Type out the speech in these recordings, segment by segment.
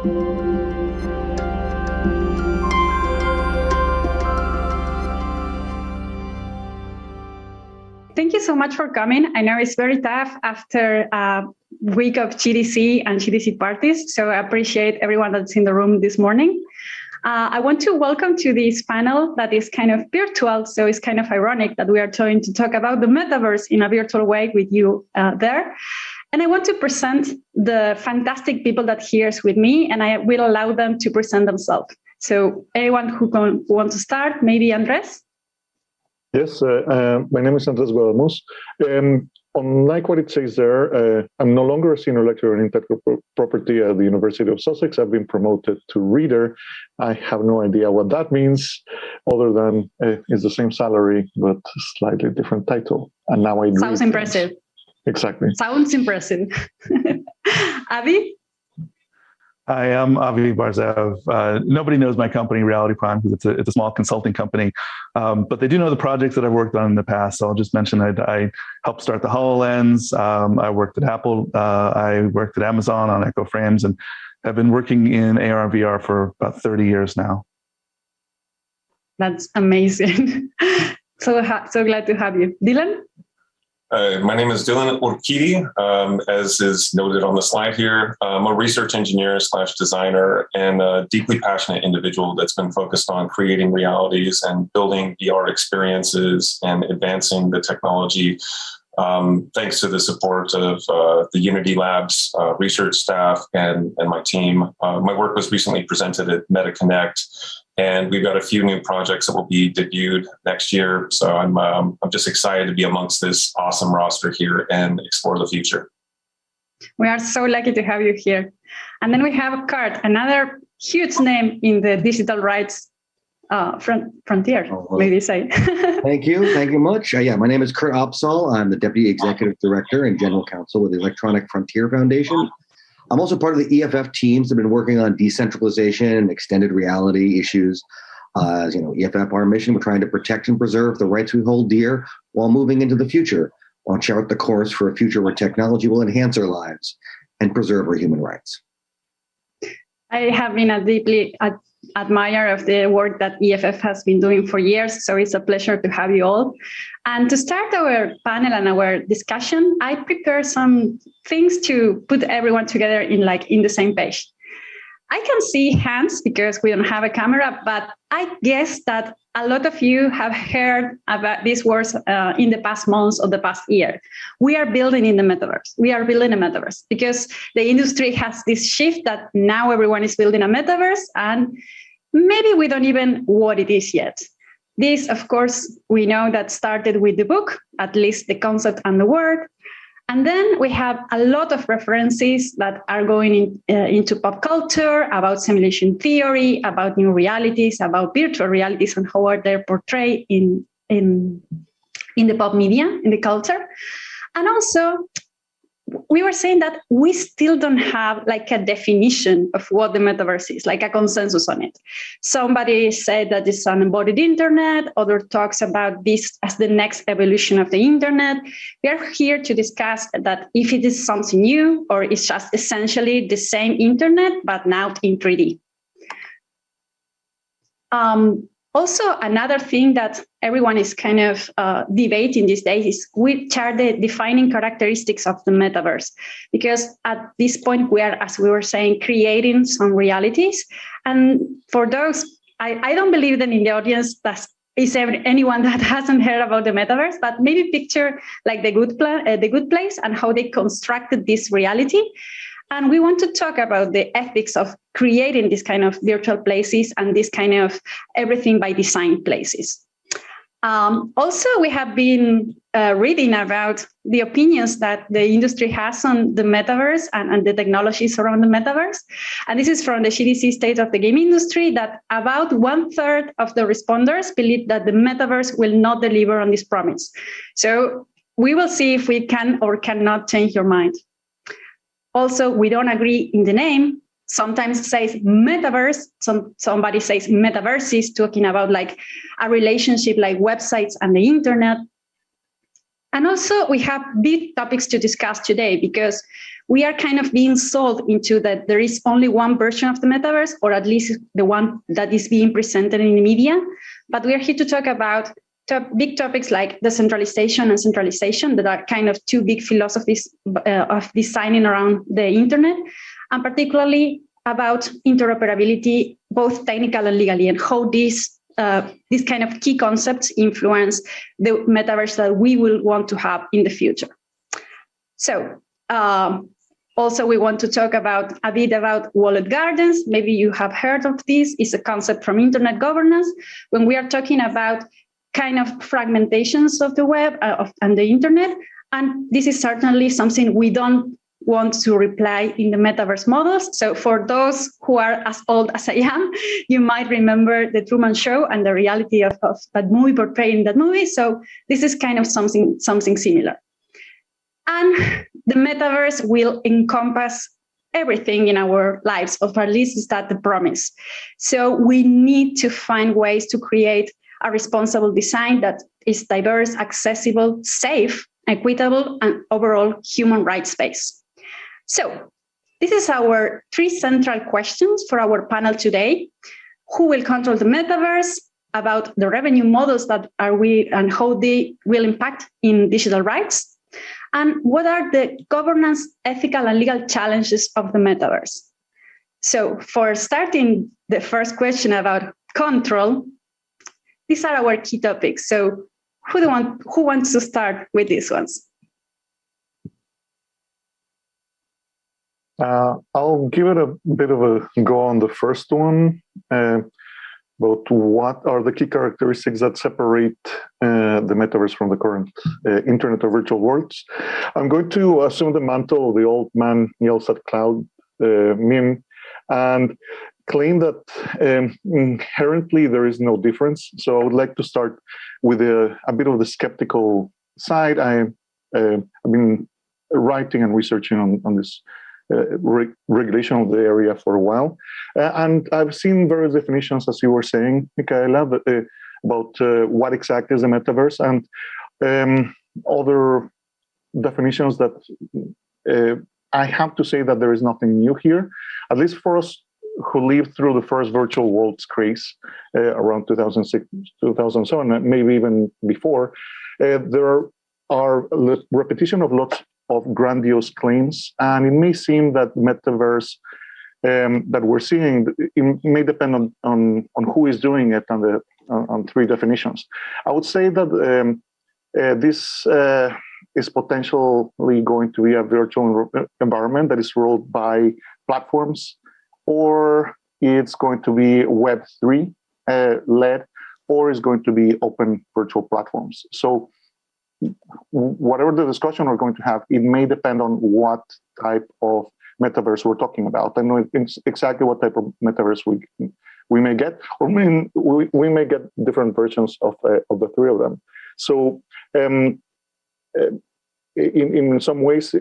Thank you so much for coming. I know it's very tough after a week of GDC and GDC parties, so I appreciate everyone that's in the room this morning. I want to welcome to this panel that is kind of virtual, so it's kind of ironic that we are trying to talk about the metaverse in a virtual way with you there. And I want to present the fantastic people that here's with me, and I will allow them to present themselves. So anyone who wants to start, maybe Andres? Yes, my name is Andres Guadamus. Unlike what it says there, I'm no longer a senior lecturer in intellectual property at the University of Sussex. I've been promoted to reader. I have no idea what that means, other than it's the same salary, but slightly different title. And now I Sounds impressive. Exactly. Sounds impressive. Avi? I am Avi Barzev. Nobody knows my company, Reality Prime, because it's a small consulting company. But they do know the projects that I've worked on in the past. So I'll just mention that I helped start the HoloLens. I worked at Apple. I worked at Amazon on Echo Frames, and have been working in AR and VR for about 30 years now. That's amazing. So glad to have you. Dylan? My name is Dylan Urquidi, as is noted on the slide here. I'm a research engineer / designer and a deeply passionate individual that's been focused on creating realities and building VR experiences and advancing the technology thanks to the support of the Unity Labs research staff and my team. My work was recently presented at MetaConnect, and we've got a few new projects that will be debuted next year. So I'm just excited to be amongst this awesome roster here and explore the future. We are so lucky to have you here. And then we have Kurt, another huge name in the digital rights frontier, maybe say. Thank you much. My name is Kurt Opsahl. I'm the Deputy Executive Director and General Counsel with the Electronic Frontier Foundation. I'm also part of the EFF teams that have been working on decentralization and extended reality issues. As you know, EFF, our mission, we're trying to protect and preserve the rights we hold dear while moving into the future. We'll chart the course for a future where technology will enhance our lives and preserve our human rights. I have been a deeply admirer of the work that EFF has been doing for years, so it's a pleasure to have you all. And to start our panel and our discussion, I prepared some things to put everyone together in the same page. I can see hands because we don't have a camera, but I guess that a lot of you have heard about these words in the past months or the past year. We are building in the metaverse. We are building a metaverse because the industry has this shift that now everyone is building a metaverse, and maybe we don't even know what it is yet. This, of course, we know that started with the book, at least the concept and the word. And then we have a lot of references that are going into pop culture, about simulation theory, about new realities, about virtual realities, and how are they portrayed in the pop media, in the culture. And also, we were saying that we still don't have a definition of what the metaverse is, a consensus on it. Somebody said that it's an embodied internet. Other talks about this as the next evolution of the internet. We are here to discuss that if it is something new or it's just essentially the same internet, but now in 3D. Also, another thing that everyone is kind of debating these days is which are the defining characteristics of the metaverse. Because at this point, we are, as we were saying, creating some realities. And for those, I don't believe that in the audience that is anyone that hasn't heard about the metaverse, but maybe picture the good place and how they constructed this reality. And we want to talk about the ethics of creating this kind of virtual places and this kind of everything by design places. Also, we have been reading about the opinions that the industry has on the metaverse and the technologies around the metaverse. And this is from the GDC State of the Game Industry, that about 1/3 of the responders believe that the metaverse will not deliver on this promise. So we will see if we can or cannot change your mind. Also, we don't agree in the name. Sometimes it says metaverse. Somebody says metaverses, talking about a relationship like websites and the internet. And also we have big topics to discuss today because we are kind of being sold into that there is only one version of the metaverse, or at least the one that is being presented in the media. But we are here to talk about big topics like decentralization and centralization that are kind of two big philosophies of designing around the internet, and particularly about interoperability, both technical and legally, and how these kind of key concepts influence the metaverse that we will want to have in the future. So also we want to talk about a bit about walled gardens. Maybe you have heard of this. It's a concept from internet governance. When we are talking about kind of fragmentations of the web and the internet, and this is certainly something we don't want to reply in the metaverse models. So for those who are as old as I am, you might remember The Truman Show and the reality of that movie portrayed in that movie. So this is kind of something similar. And the metaverse will encompass everything in our lives, or at least is that the promise. So we need to find ways to create a responsible design that is diverse, accessible, safe, equitable, and overall human rights based. So this is our 3 central questions for our panel today. Who will control the metaverse? About the revenue models that are we and how they will impact in digital rights? And what are the governance, ethical, and legal challenges of the metaverse? So for starting the first question about control, these are our key topics. So who wants to start with these ones? I'll give it a bit of a go on the first one. About what are the key characteristics that separate the metaverse from the current internet or virtual worlds. I'm going to assume the mantle of the old man yells at cloud meme and claim that inherently there is no difference. So I would like to start with a bit of the skeptical side. I've been writing and researching on this regulation of the area for a while. And I've seen various definitions, as you were saying, Michaela, about what exactly is a metaverse, and other definitions that I have to say that there is nothing new here, at least for us who lived through the first virtual worlds craze around 2006, 2007, maybe even before. There are repetition of lots of grandiose claims, and it may seem that metaverse that we're seeing, it may depend on who is doing it and on 3 definitions. I would say that this is potentially going to be a virtual environment that is ruled by platforms, or it's going to be Web3 led, or is going to be open virtual platforms. So whatever the discussion we're going to have, it may depend on what type of metaverse we're talking about. I know exactly what type of metaverse we may get, or we may get different versions of the 3 of them. So in some ways,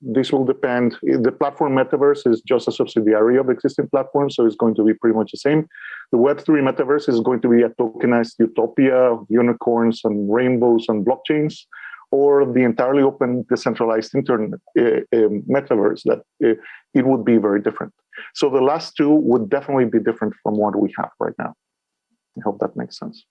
this will depend. The platform metaverse is just a subsidiary of existing platforms, so it's going to be pretty much the same. The Web3 metaverse is going to be a tokenized utopia of unicorns and rainbows and blockchains, or the entirely open, decentralized internet metaverse that it would be very different. So the last 2 would definitely be different from what we have right now. I hope that makes sense.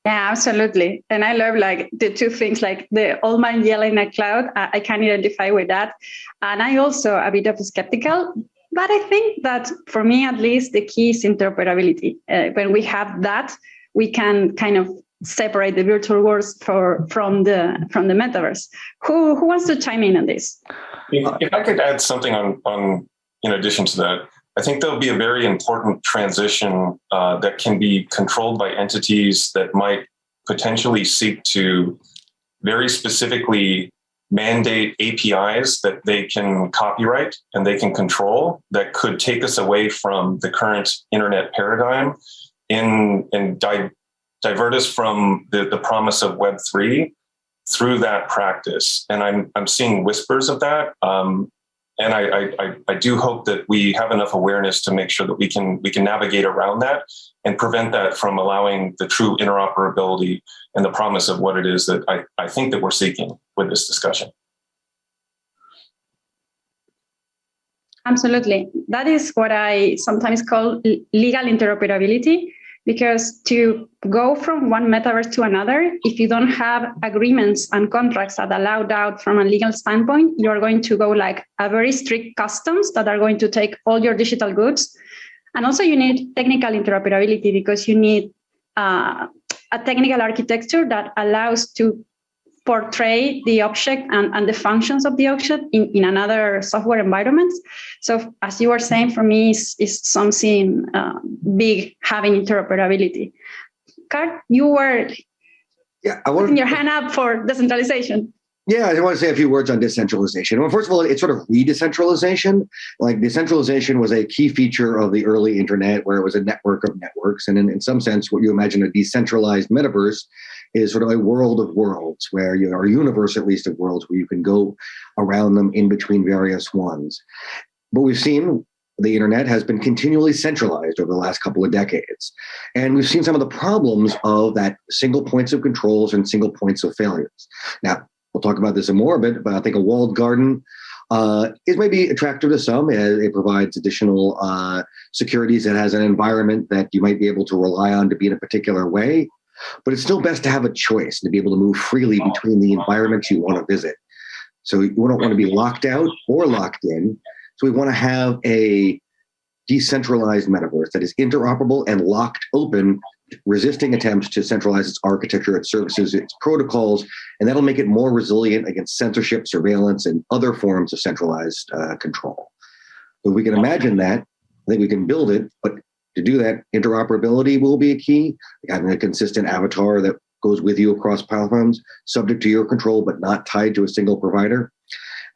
Yeah, absolutely. And I love like the 2 things, like the old man yelling at cloud. I can identify with that. And I also a bit of skeptical, but I think that for me, at least, the key is interoperability. When we have that, we can kind of separate the virtual worlds from the metaverse. Who wants to chime in on this? If I could add something on in addition to that, I think there'll be a very important transition that can be controlled by entities that might potentially seek to very specifically mandate APIs that they can copyright and they can control, that could take us away from the current internet paradigm and divert us from the promise of Web3 through that practice. And I'm seeing whispers of that. And I do hope that we have enough awareness to make sure that we can navigate around that and prevent that from allowing the true interoperability and the promise of what it is that I think that we're seeking with this discussion. Absolutely. That is what I sometimes call legal interoperability, because to go from one metaverse to another, if you don't have agreements and contracts that allow that from a legal standpoint, you're going to go like a very strict customs that are going to take all your digital goods. And also you need technical interoperability, because you need a technical architecture that allows to portray the object and the functions of the object in another software environment. So as you were saying, for me, is something big, having interoperability. Kurt, you were putting your hand up for decentralization. Yeah, I want to say a few words on decentralization. Well, first of all, it's sort of re-decentralization. Like, decentralization was a key feature of the early internet, where it was a network of networks. And in some sense, what you imagine a decentralized metaverse is sort of a world of worlds, where you are a universe, at least, of worlds where you can go around them in between various ones. But we've seen the internet has been continually centralized over the last couple of decades. And we've seen some of the problems of that single points of controls and single points of failures. Now, we'll talk about this in more a bit, but I think a walled garden is maybe attractive to some. It provides additional securities. It has an environment that you might be able to rely on to be in a particular way. But it's still best to have a choice, to be able to move freely between the environments you want to visit. So you don't want to be locked out or locked in. So we want to have a decentralized metaverse that is interoperable and locked open, resisting attempts to centralize its architecture, its services, its protocols, and that'll make it more resilient against censorship, surveillance, and other forms of centralized control. So we can imagine that. I think we can build it, but to do that, interoperability will be a key. Like having a consistent avatar that goes with you across platforms, subject to your control, but not tied to a single provider.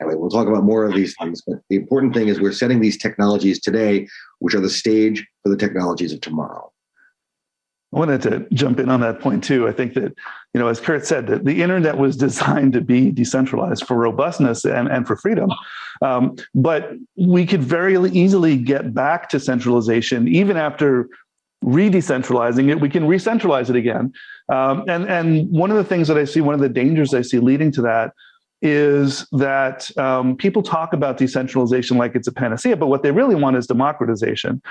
Anyway, we'll talk about more of these things, but the important thing is we're setting these technologies today, which are the stage for the technologies of tomorrow. I wanted to jump in on that point too. I think that, as Kurt said, that the internet was designed to be decentralized for robustness and for freedom. But we could very easily get back to centralization. Even after re-decentralizing it, we can re-centralize it again. And one of the things that I see, one of the dangers I see leading to that is that people talk about decentralization like it's a panacea, but what they really want is democratization.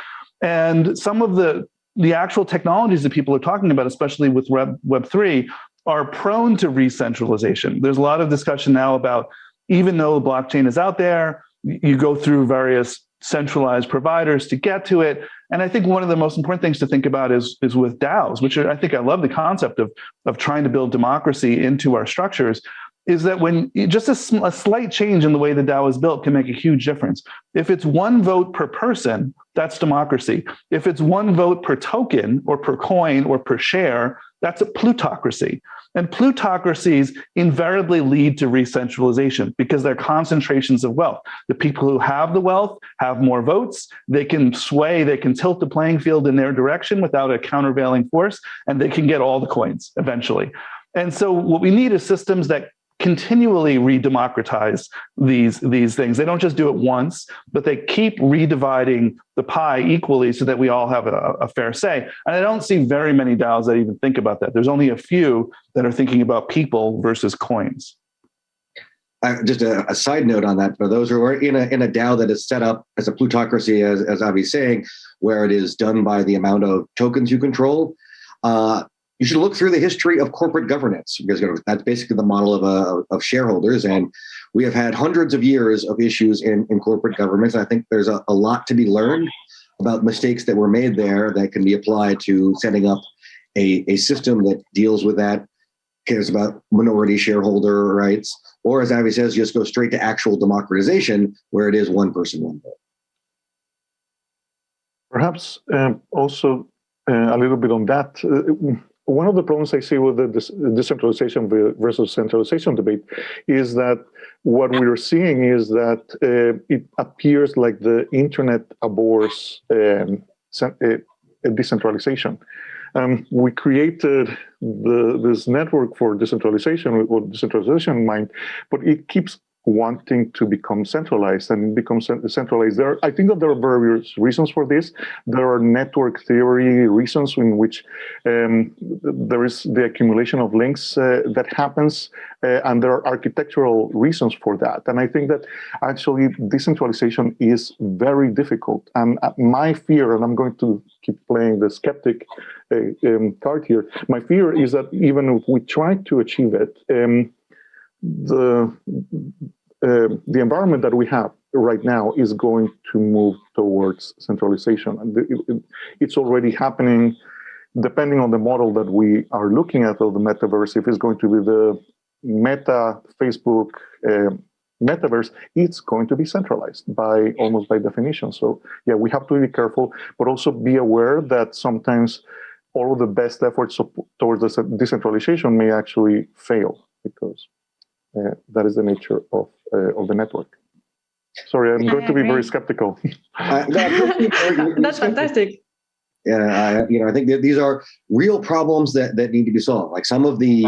And some of the actual technologies that people are talking about, especially with Web3, are prone to re-centralization. There's a lot of discussion now about, even though the blockchain is out there, you go through various centralized providers to get to it. And I think one of the most important things to think about is with DAOs, which I think I love the concept of trying to build democracy into our structures, is that when just a slight change in the way the DAO is built can make a huge difference. If it's one vote per person, that's democracy. If it's one vote per token or per coin or per share, that's a plutocracy. And plutocracies invariably lead to re-centralization because they're concentrations of wealth. The people who have the wealth have more votes. They can sway, they can tilt the playing field in their direction without a countervailing force, and they can get all the coins eventually. And so what we need is systems that continually re-democratize these things. They don't just do it once, but they keep redividing the pie equally so that we all have a fair say. And I don't see very many DAOs that even think about that. There's only a few that are thinking about people versus coins. Just a side note on that, for those who are in a DAO that is set up as a plutocracy, as Avi's saying, where it is done by the amount of tokens you control, you should look through the history of corporate governance, because that's basically the model of shareholders. And we have had hundreds of years of issues in corporate governments. I think there's a lot to be learned about mistakes that were made there that can be applied to setting up a system that deals with that, cares about minority shareholder rights, or as Avi says, just go straight to actual democratization where it is one person, one vote. Perhaps also a little bit on that. One of the problems I see with the decentralization versus centralization debate is that what we're seeing is that it appears like the internet abhors decentralization. We created this network for decentralization with decentralization in mind, but it keeps wanting to become centralized and become centralized. I think that there are various reasons for this. There are network theory reasons in which there is the accumulation of links that happens, and there are architectural reasons for that. And I think that actually decentralization is very difficult. And my fear, and I'm going to keep playing the skeptic card here, my fear is that even if we try to achieve it, the environment that we have right now is going to move towards centralization. And it's already happening, depending on the model that we are looking at of the metaverse. If it's going to be the Meta, Facebook metaverse, it's going to be centralized almost by definition. So yeah, we have to be careful, but also be aware that sometimes all of the best efforts towards the decentralization may actually fail, because that is the nature of the network. Sorry, I'm going to be very skeptical. That's fantastic. Yeah, I think that these are real problems that need to be solved. Like, some of the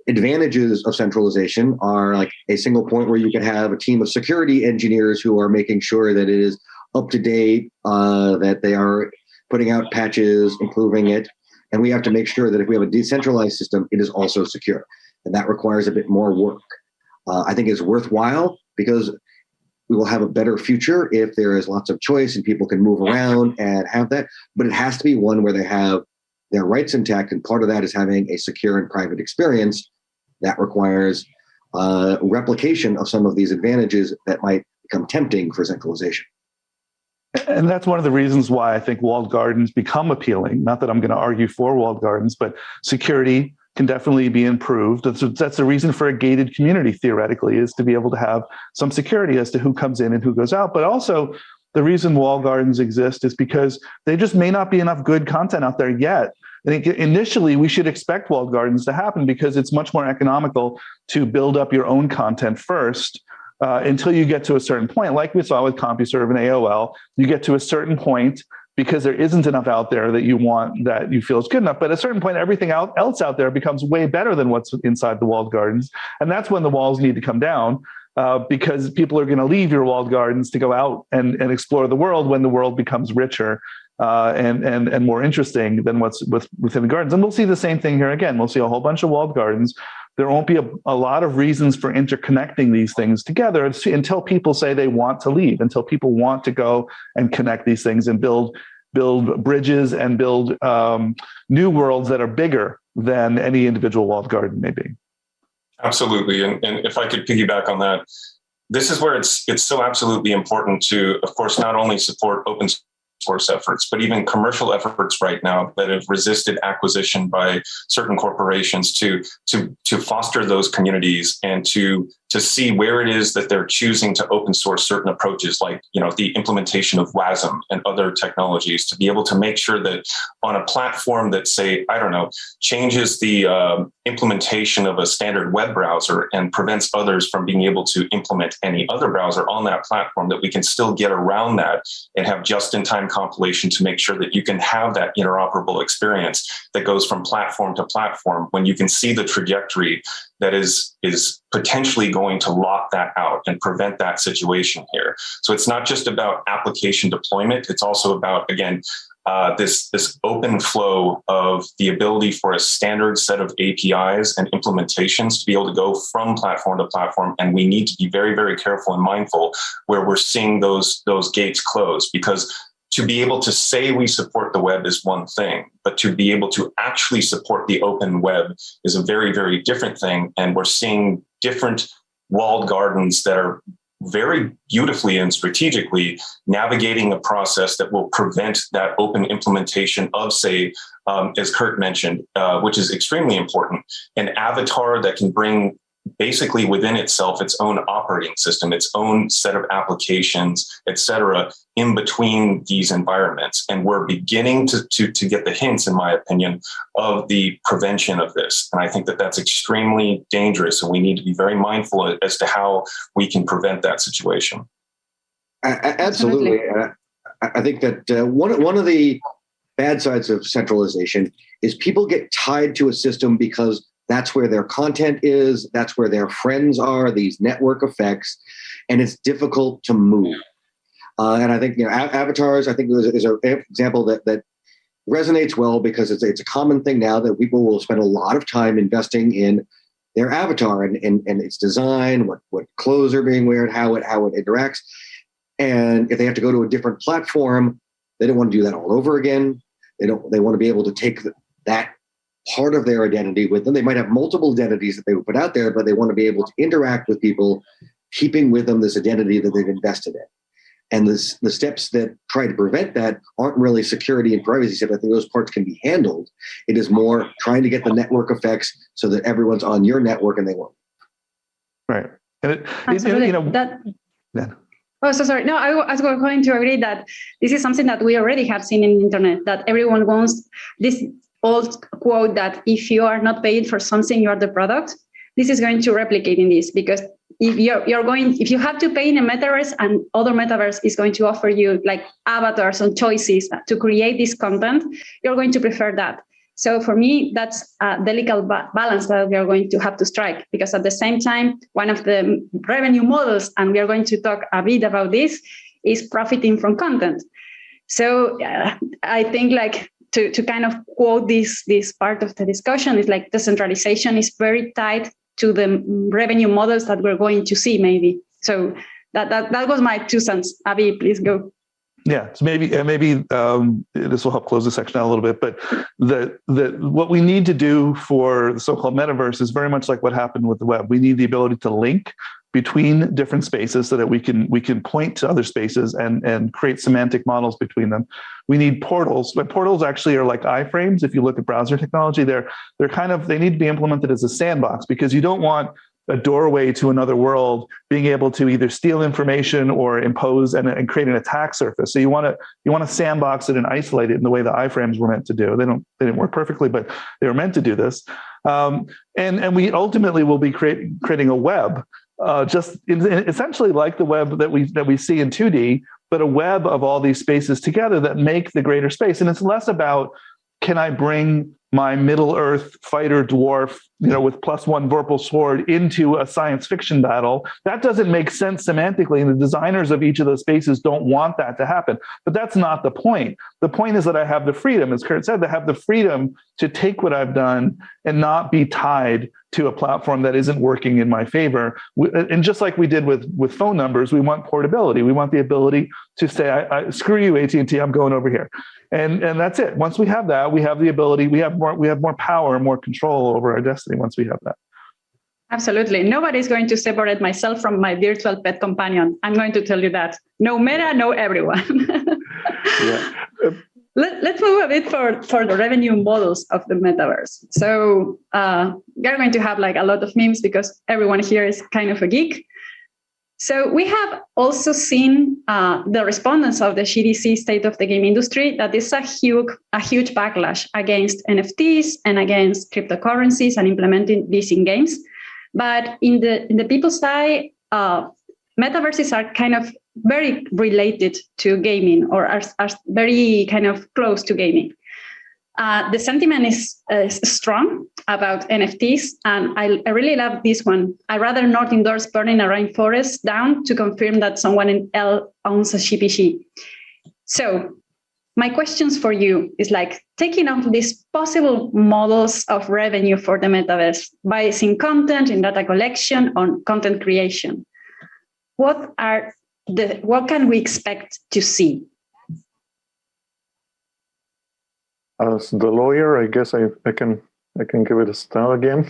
advantages of centralization are like a single point where you can have a team of security engineers who are making sure that it is up to date, that they are putting out patches, improving it. And we have to make sure that if we have a decentralized system, it is also secure. And that requires a bit more work. I think it's worthwhile because we will have a better future if there is lots of choice and people can move around and have that. But it has to be one where they have their rights intact. And part of that is having a secure and private experience that requires replication of some of these advantages that might become tempting for centralization. And that's one of the reasons why I think walled gardens become appealing. Not that I'm going to argue for walled gardens, but security can definitely be improved. That's the reason for a gated community, theoretically, is to be able to have some security as to who comes in and who goes out. But also, the reason walled gardens exist is because they just may not be enough good content out there yet. I think initially we should expect walled gardens to happen because it's much more economical to build up your own content first until you get to a certain point. Like we saw with CompuServe and AOL, you get to a certain point because there isn't enough out there that you want, that you feel is good enough. But at a certain point, everything else out there becomes way better than what's inside the walled gardens. And that's when the walls need to come down, because people are going to leave your walled gardens to go out and explore the world when the world becomes richer and more interesting than what's within the gardens. And we'll see the same thing here again. We'll see a whole bunch of walled gardens. There won't be a lot of reasons for interconnecting these things together until people say they want to leave, until people want to go and connect these things and build bridges and build new worlds that are bigger than any individual walled garden may be. Absolutely. And if I could piggyback on that, this is where it's so absolutely important to, of course, not only support open source efforts, but even commercial efforts right now that have resisted acquisition by certain corporations to foster those communities and to see where it is that they're choosing to open source certain approaches, like the implementation of WASM and other technologies, to be able to make sure that on a platform that, say, changes the implementation of a standard web browser and prevents others from being able to implement any other browser on that platform, that we can still get around that and have just-in-time compilation to make sure that you can have that interoperable experience that goes from platform to platform when you can see the trajectory that is potentially going to lock that out and prevent that situation here. So it's not just about application deployment. It's also about, again, this open flow of the ability for a standard set of APIs and implementations to be able to go from platform to platform. And we need to be very, very careful and mindful where we're seeing those gates close, because to be able to say we support the web is one thing, but to be able to actually support the open web is a very, very different thing. And we're seeing different walled gardens that are very beautifully and strategically navigating a process that will prevent that open implementation of, say, as Kurt mentioned, which is extremely important, an avatar that can bring basically within itself its own operating system, its own set of applications, et cetera, in between these environments. And we're beginning to get the hints, in my opinion, of the prevention of this. And I think that that's extremely dangerous, and we need to be very mindful as to how we can prevent that situation. Absolutely. I think that one of the bad sides of centralization is people get tied to a system because That's where their content is. That's where their friends are, these network effects. And it's difficult to move. And I think, avatars, I think is an example that resonates well because it's a common thing now that people will spend a lot of time investing in their avatar and its design, what clothes are being worn, how it interacts. And if they have to go to a different platform, they don't want to do that all over again. They want to be able to take that part of their identity with them. They might have multiple identities that they would put out there, but they want to be able to interact with people, keeping with them this identity that they've invested in. And the steps that try to prevent that aren't really security and privacy steps. I think those parts can be handled. It is more trying to get the network effects so that everyone's on your network and they won't. Right. And Yeah. Oh, so sorry. No, I was going to agree that this is something that we already have seen in the internet, that everyone wants this old quote that if you are not paid for something, you are the product. This is going to replicate in this, because if if you have to pay in a metaverse and other metaverse is going to offer you like avatars and choices to create this content, you're going to prefer that. So for me, that's a delicate balance that we are going to have to strike, because at the same time, one of the revenue models, and we are going to talk a bit about this, is profiting from content. So I think like to kind of quote this part of the discussion is like decentralization is very tied to the revenue models that we're going to see maybe. So that was my 2 cents. Avi, please go. Yeah, so maybe this will help close the section out a little bit. But what we need to do for the so-called metaverse is very much like what happened with the web. We need the ability to link between different spaces so that we can point to other spaces and create semantic models between them. We need portals, but portals actually are like iframes. If you look at browser technology, they need to be implemented as a sandbox, because you don't want a doorway to another world being able to either steal information or impose and create an attack surface. So you want to sandbox it and isolate it in the way the iframes were meant to do. They didn't work perfectly, but they were meant to do this. And we ultimately will be creating a web, essentially like the web that we see in 2D, but a web of all these spaces together that make the greater space. And it's less about, can I bring my Middle Earth fighter dwarf, with +1 Vorpal sword into a science fiction battle? That doesn't make sense semantically, and the designers of each of those spaces don't want that to happen. But that's not the point. The point is that I have the freedom, as Kurt said, to have the freedom to take what I've done and not be tied to a platform that isn't working in my favor. And just like we did with phone numbers, we want portability. We want the ability to say, screw you, AT&T, I'm going over here. And that's it. Once we have that, we have the ability, we have more power and more control over our destiny once we have that. Absolutely. Nobody's going to separate myself from my virtual pet companion. I'm going to tell you that. No Meta, no everyone. Yeah. Let's move a bit for the revenue models of the metaverse. So we're going to have like a lot of memes because everyone here is kind of a geek. So we have also seen the respondents of the GDC State of the Game Industry that is a huge backlash against NFTs and against cryptocurrencies and implementing these in games. But in the people's side, metaverses are kind of very related to gaming, or are very kind of close to gaming. The sentiment is strong about NFTs, and I really love this one. I'd rather not endorse burning a rainforest down to confirm that someone else owns a GPG. So my questions for you is like taking out these possible models of revenue for the metaverse, biasing content in data collection on content creation. What can we expect to see? As the lawyer, I guess I can give it a start again.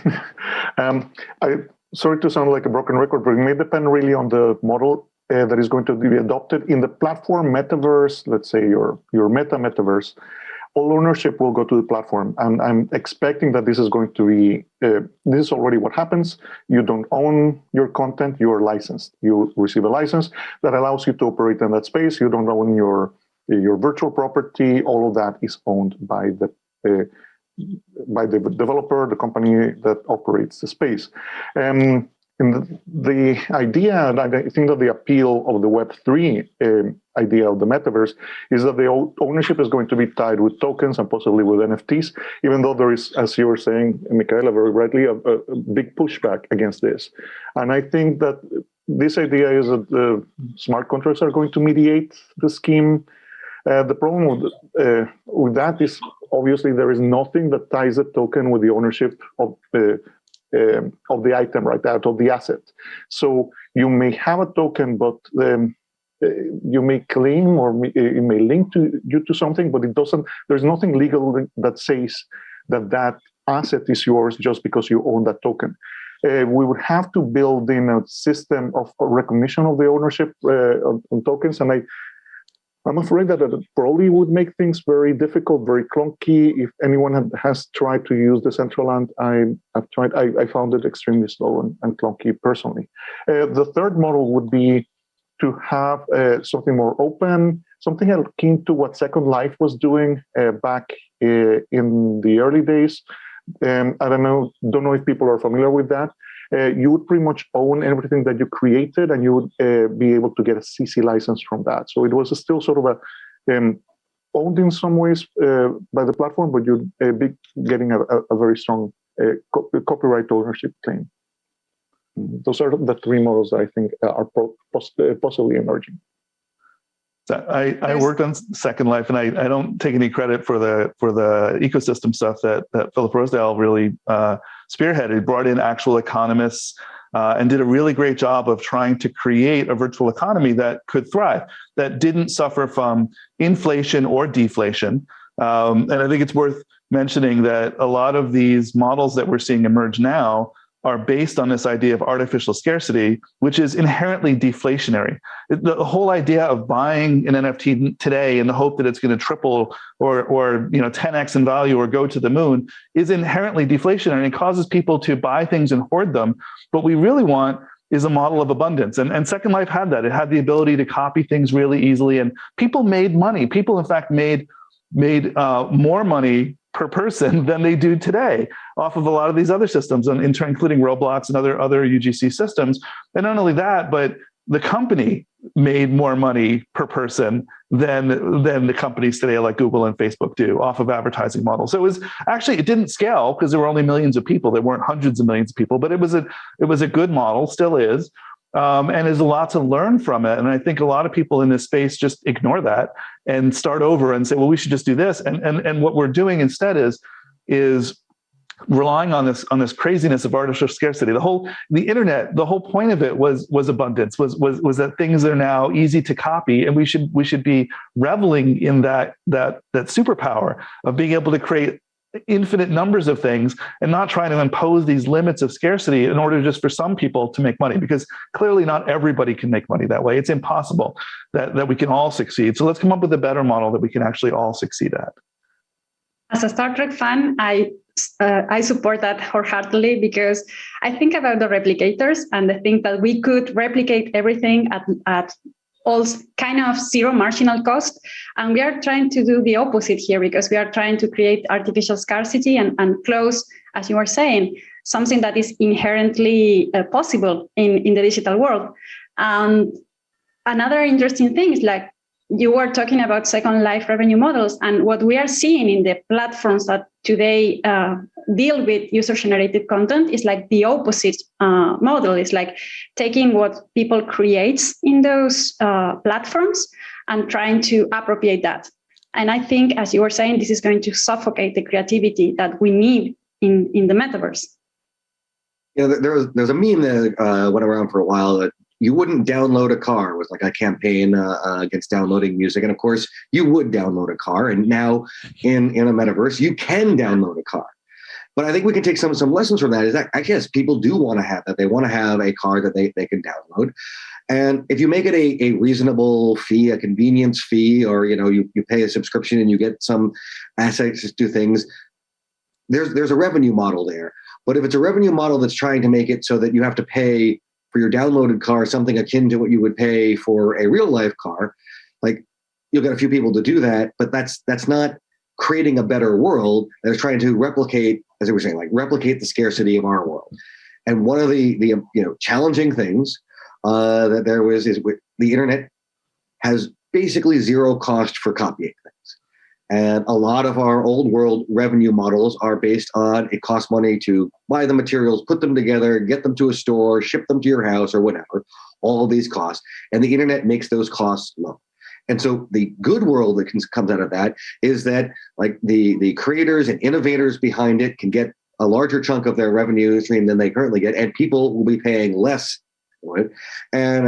Sorry to sound like a broken record, but it may depend really on the model that is going to be adopted in the platform metaverse. Let's say your metaverse. All ownership will go to the platform, and I'm expecting that this is going to be. This is already what happens. You don't own your content; you are licensed. You receive a license that allows you to operate in that space. You don't own your virtual property. All of that is owned by the developer, the company that operates the space. the idea, and I think that the appeal of the Web3 idea of the metaverse is that the ownership is going to be tied with tokens and possibly with NFTs, even though there is, as you were saying, Michaela, very rightly, a big pushback against this. And I think that this idea is that the smart contracts are going to mediate the scheme. The problem with that is obviously there is nothing that ties a token with the ownership of the item, right, out of the asset. So you may have a token, but you may claim or it may link you to something, but it doesn't. There's nothing legal that says that asset is yours just because you own that token. We would have to build in a system of recognition of the ownership on tokens, and I'm afraid that it probably would make things very difficult, very clunky. If anyone has tried to use Decentraland, I've tried. I found it extremely slow and clunky personally. The third model would be to have something more open, something akin to what Second Life was doing back in the early days. I don't know if people are familiar with that. You would pretty much own everything that you created, and you would be able to get a CC license from that. So it was still sort of owned in some ways by the platform, but you'd be getting a very strong copyright ownership claim. Those are the three models that I think are possibly emerging. So I worked on Second Life, and I don't take any credit for the ecosystem stuff that Philip Rosedale really spearheaded. He brought in actual economists and did a really great job of trying to create a virtual economy that could thrive, that didn't suffer from inflation or deflation. And I think it's worth mentioning that a lot of these models that we're seeing emerge now are based on this idea of artificial scarcity, which is inherently deflationary. The whole idea of buying an NFT today in the hope that it's going to triple or 10x in value or go to the moon is inherently deflationary, and it causes people to buy things and hoard them. What we really want is a model of abundance. And Second Life had that. It had the ability to copy things really easily, and people made money. People, in fact, made more money per person than they do today off of a lot of these other systems, and including Roblox and other UGC systems. And not only that, but the company made more money per person than the companies today like Google and Facebook do off of advertising models. So it didn't scale because there were only millions of people. There weren't hundreds of millions of people, but it was a good model, still is. And there's a lot to learn from it. And I think a lot of people in this space just ignore that and start over and say, well, we should just do this. And what we're doing instead is relying on this craziness of artificial scarcity. The internet, the whole point of it was abundance, was that things are now easy to copy, and we should be reveling in that superpower of being able to create infinite numbers of things and not trying to impose these limits of scarcity in order just for some people to make money, because clearly not everybody can make money that way. It's impossible that we can all succeed. So let's come up with a better model that we can actually all succeed at. As a Star Trek fan, I support that wholeheartedly, because I think about the replicators and I think that we could replicate everything at all kind of zero marginal cost. And we are trying to do the opposite here, because we are trying to create artificial scarcity and close, as you were saying, something that is inherently possible in the digital world. Another interesting thing is, like, you were talking about Second Life revenue models, and what we are seeing in the platforms that today deal with user-generated content is like the opposite model. It's like taking what people create in those platforms and trying to appropriate that. And I think, as you were saying, this is going to suffocate the creativity that we need in the metaverse. There's a meme that went around for a while that you wouldn't download a car. It was like a campaign against downloading music. And of course, you would download a car. And now in a metaverse, you can download a car. But I think we can take some lessons from that. Is that I guess people do want to have that. They want to have a car that they can download. And if you make it a reasonable fee, a convenience fee, or you pay a subscription and you get some assets to things, there's a revenue model there. But if it's a revenue model that's trying to make it so that you have to pay for your downloaded car something akin to what you would pay for a real life car, like, you'll get a few people to do that, but that's not creating a better world. They're trying to replicate, as we were saying, like replicate the scarcity of our world. And one of the challenging things that there was is the internet has basically zero cost for copying things. And a lot of our old world revenue models are based on it costs money to buy the materials, put them together, get them to a store, ship them to your house or whatever, all of these costs. And the internet makes those costs low. And so the good world that comes out of that is that like the creators and innovators behind it can get a larger chunk of their revenue stream than they currently get, and people will be paying less for it. And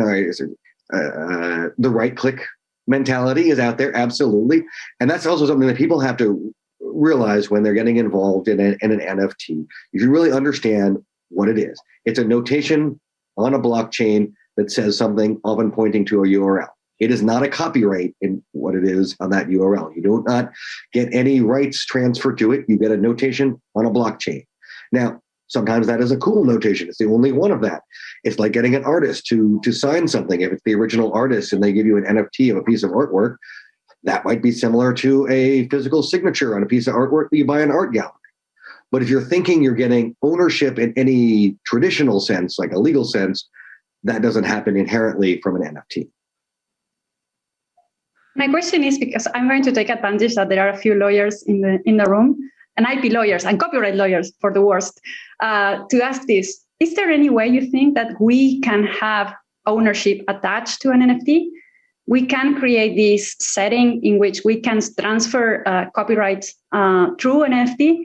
the right-click mentality is out there, absolutely. And that's also something that people have to realize when they're getting involved in an NFT. You should really understand what it is. It's a notation on a blockchain that says something, often pointing to a URL. It is not a copyright in what it is on that URL. You do not get any rights transferred to it. You get a notation on a blockchain. Now, sometimes that is a cool notation. It's the only one of that. It's like getting an artist to sign something. If it's the original artist and they give you an NFT of a piece of artwork, that might be similar to a physical signature on a piece of artwork that you buy in an art gallery. But if you're thinking you're getting ownership in any traditional sense, like a legal sense, that doesn't happen inherently from an NFT. My question is, because I'm going to take advantage that there are a few lawyers in the room, and IP lawyers and copyright lawyers for the worst, to ask this: is there any way you think that we can have ownership attached to an NFT? We can create this setting in which we can transfer copyright through an NFT.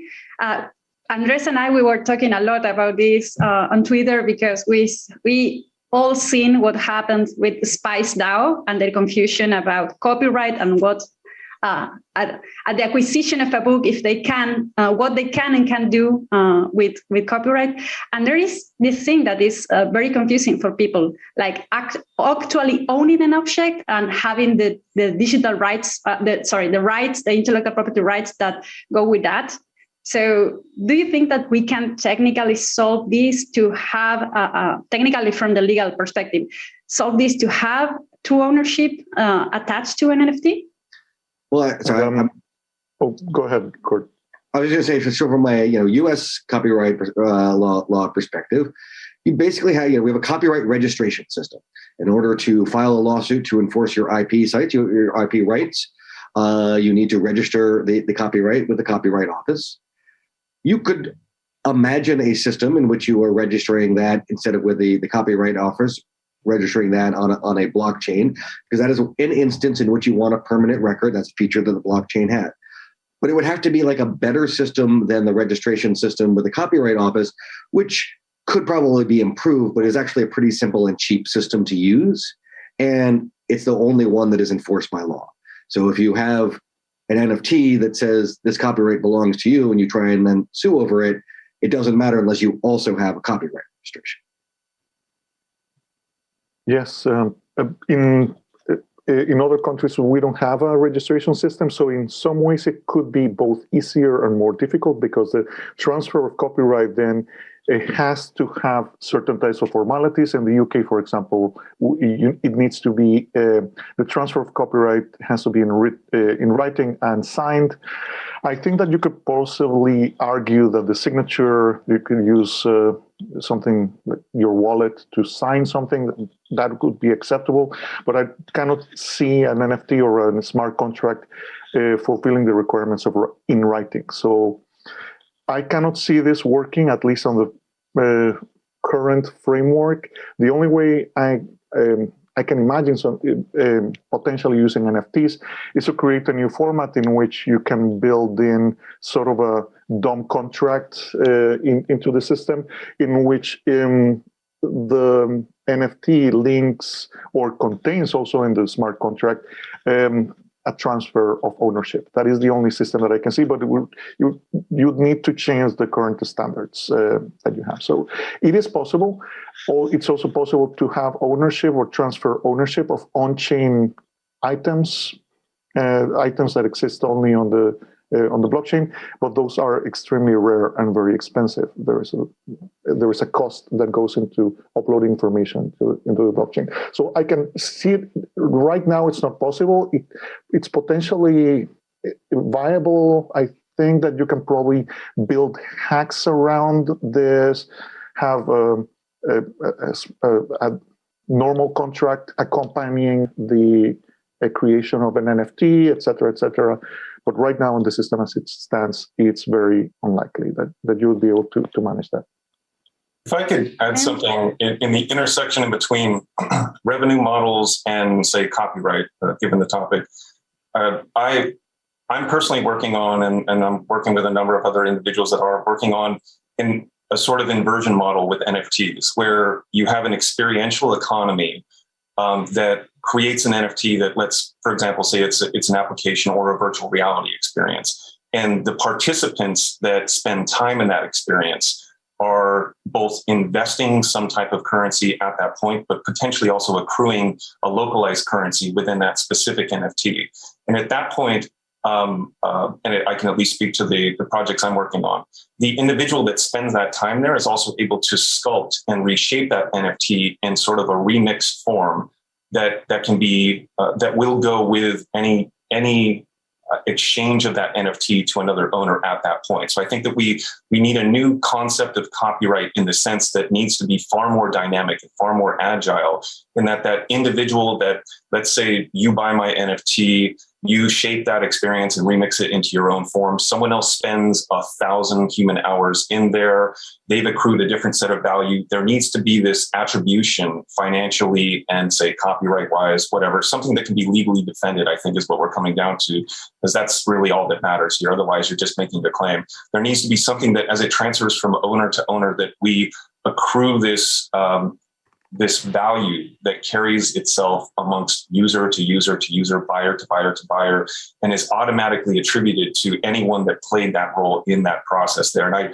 Andres and we were talking a lot about this on Twitter, because we all seen what happened with Spice DAO and their confusion about copyright and what at the acquisition of a book, if they can, what they can and can't do with copyright. And there is this thing that is very confusing for people, like actually owning an object and having the digital rights, the intellectual property rights that go with that. So do you think that we can technically solve this to have, technically from the legal perspective, solve this to have true ownership attached to an NFT? Well, go ahead, Kurt. I was going to say, for sure, from my U.S. copyright law perspective, you basically have we have a copyright registration system. In order to file a lawsuit to enforce your IP sites, your IP rights, you need to register the copyright with the Copyright Office. You could imagine a system in which you are registering that instead of with the Copyright Office, registering that on a blockchain, because that is an instance in which you want a permanent record. That's a feature that the blockchain had. But it would have to be like a better system than the registration system with the Copyright Office, which could probably be improved, but is actually a pretty simple and cheap system to use. And it's the only one that is enforced by law. So if you have an NFT that says this copyright belongs to you and you try and then sue over it, it doesn't matter unless you also have a copyright registration. Yes, in other countries we don't have a registration system, so in some ways it could be both easier and more difficult, because the transfer of copyright then it has to have certain types of formalities. In the UK, for example, it needs to be the transfer of copyright has to be in writing and signed. I think that you could possibly argue that the signature, you can use something like your wallet to sign something, that could be acceptable. But I cannot see an NFT or a smart contract fulfilling the requirements of in writing. So I cannot see this working, at least on the current framework. The only way I can imagine some potentially using NFTs is to create a new format in which you can build in sort of a DOM contract into the system, in which the NFT links or contains also in the smart contract a transfer of ownership. That is the only system that I can see, but you'd need to change the current standards that you have. So it is possible. Or it's also possible to have ownership or transfer ownership of on-chain items, items that exist only on the blockchain, but those are extremely rare and very expensive. There is a cost that goes into uploading information into the blockchain. So I can see it right now. It's not possible. It's potentially viable. I think that you can probably build hacks around this, have a normal contract accompanying the creation of an NFT, et cetera. But right now in the system as it stands, it's very unlikely that you would be able to manage that. If I could add something in the intersection in between revenue models and, say, copyright, given the topic, I'm personally working on, and I'm working with a number of other individuals that are working on in a sort of inversion model with NFTs, where you have an experiential economy that creates an NFT that lets, for example, say it's an application or a virtual reality experience. And the participants that spend time in that experience are both investing some type of currency at that point, but potentially also accruing a localized currency within that specific NFT. And at that point, I can at least speak to the projects I'm working on, the individual that spends that time there is also able to sculpt and reshape that NFT in sort of a remixed form that can be, that will go with any exchange of that NFT to another owner at that point. So I think that we need a new concept of copyright in the sense that needs to be far more dynamic and far more agile, in that individual that, let's say you buy my NFT, you shape that experience and remix it into your own form. Someone else spends 1,000 human hours in there. They've accrued a different set of value. There needs to be this attribution financially and, say, copyright-wise, whatever, something that can be legally defended, I think is what we're coming down to, because that's really all that matters here. Otherwise, you're just making the claim. There needs to be something that, as it transfers from owner to owner, that we accrue this value that carries itself amongst user to user to user, buyer to buyer to buyer, and is automatically attributed to anyone that played that role in that process there. And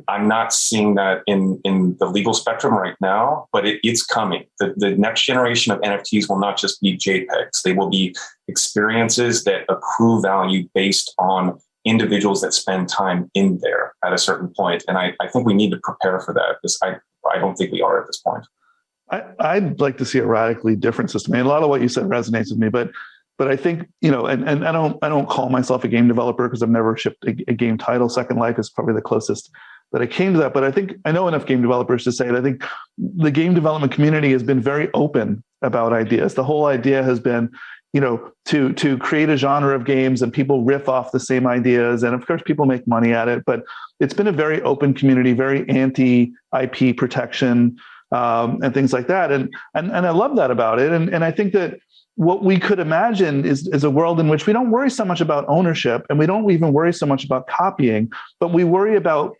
I'm not seeing that in the legal spectrum right now, but it's coming. The next generation of NFTs will not just be JPEGs. They will be experiences that accrue value based on individuals that spend time in there at a certain point. And I think we need to prepare for that, because I don't think we are at this point. I'd like to see a radically different system. I mean, a lot of what you said resonates with me, but I think, and I don't call myself a game developer because I've never shipped a game title. Second Life is probably the closest that I came to that. But I think I know enough game developers to say it. I think the game development community has been very open about ideas. The whole idea has been, to create a genre of games and people riff off the same ideas. And of course, people make money at it, but it's been a very open community, very anti-IP protection, and things like that. And I love that about it. And I think that what we could imagine is a world in which we don't worry so much about ownership, and we don't even worry so much about copying, but we worry about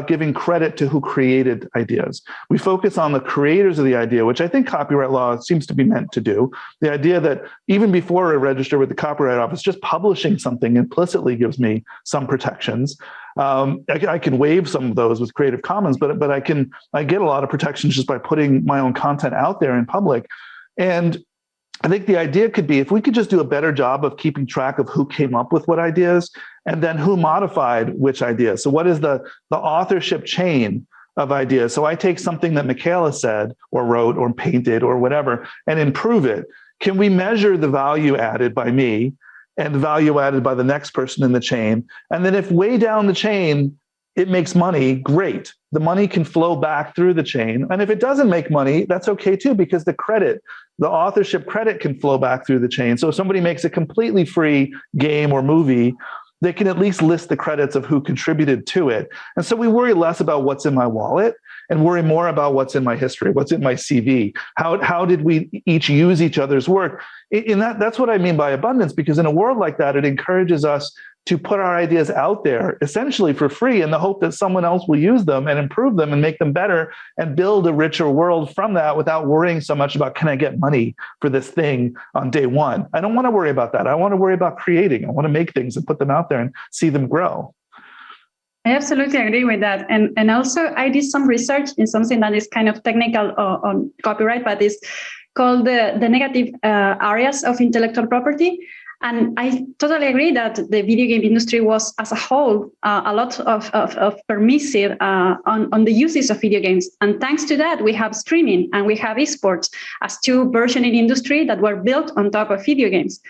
giving credit to who created ideas. We focus on the creators of the idea, which I think copyright law seems to be meant to do. The idea that even before I register with the Copyright Office, just publishing something implicitly gives me some protections. I can waive some of those with Creative Commons, but I get a lot of protections just by putting my own content out there in public. And I think the idea could be, if we could just do a better job of keeping track of who came up with what ideas and then who modified which ideas. So what is the authorship chain of ideas? So I take something that Michaela said or wrote or painted or whatever and improve it. Can we measure the value added by me and the value added by the next person in the chain? And then if way down the chain it makes money, great. The money can flow back through the chain. And if it doesn't make money, that's okay too, because the authorship credit can flow back through the chain. So if somebody makes a completely free game or movie, they can at least list the credits of who contributed to it. And so we worry less about what's in my wallet and worry more about what's in my history, what's in my CV. How did we each use each other's work? That's what I mean by abundance, because in a world like that, it encourages us to put our ideas out there essentially for free in the hope that someone else will use them and improve them and make them better and build a richer world from that without worrying so much about, can I get money for this thing on day one? I don't want to worry about that. I want to worry about creating. I want to make things and put them out there and see them grow. I absolutely agree with that. And also I did some research in something that is kind of technical on copyright, but it's called the negative areas of intellectual property. And I totally agree that the video game industry was, as a whole, a lot of permissive on the uses of video games. And thanks to that, we have streaming and we have esports as two burgeoning industry that were built on top of video games.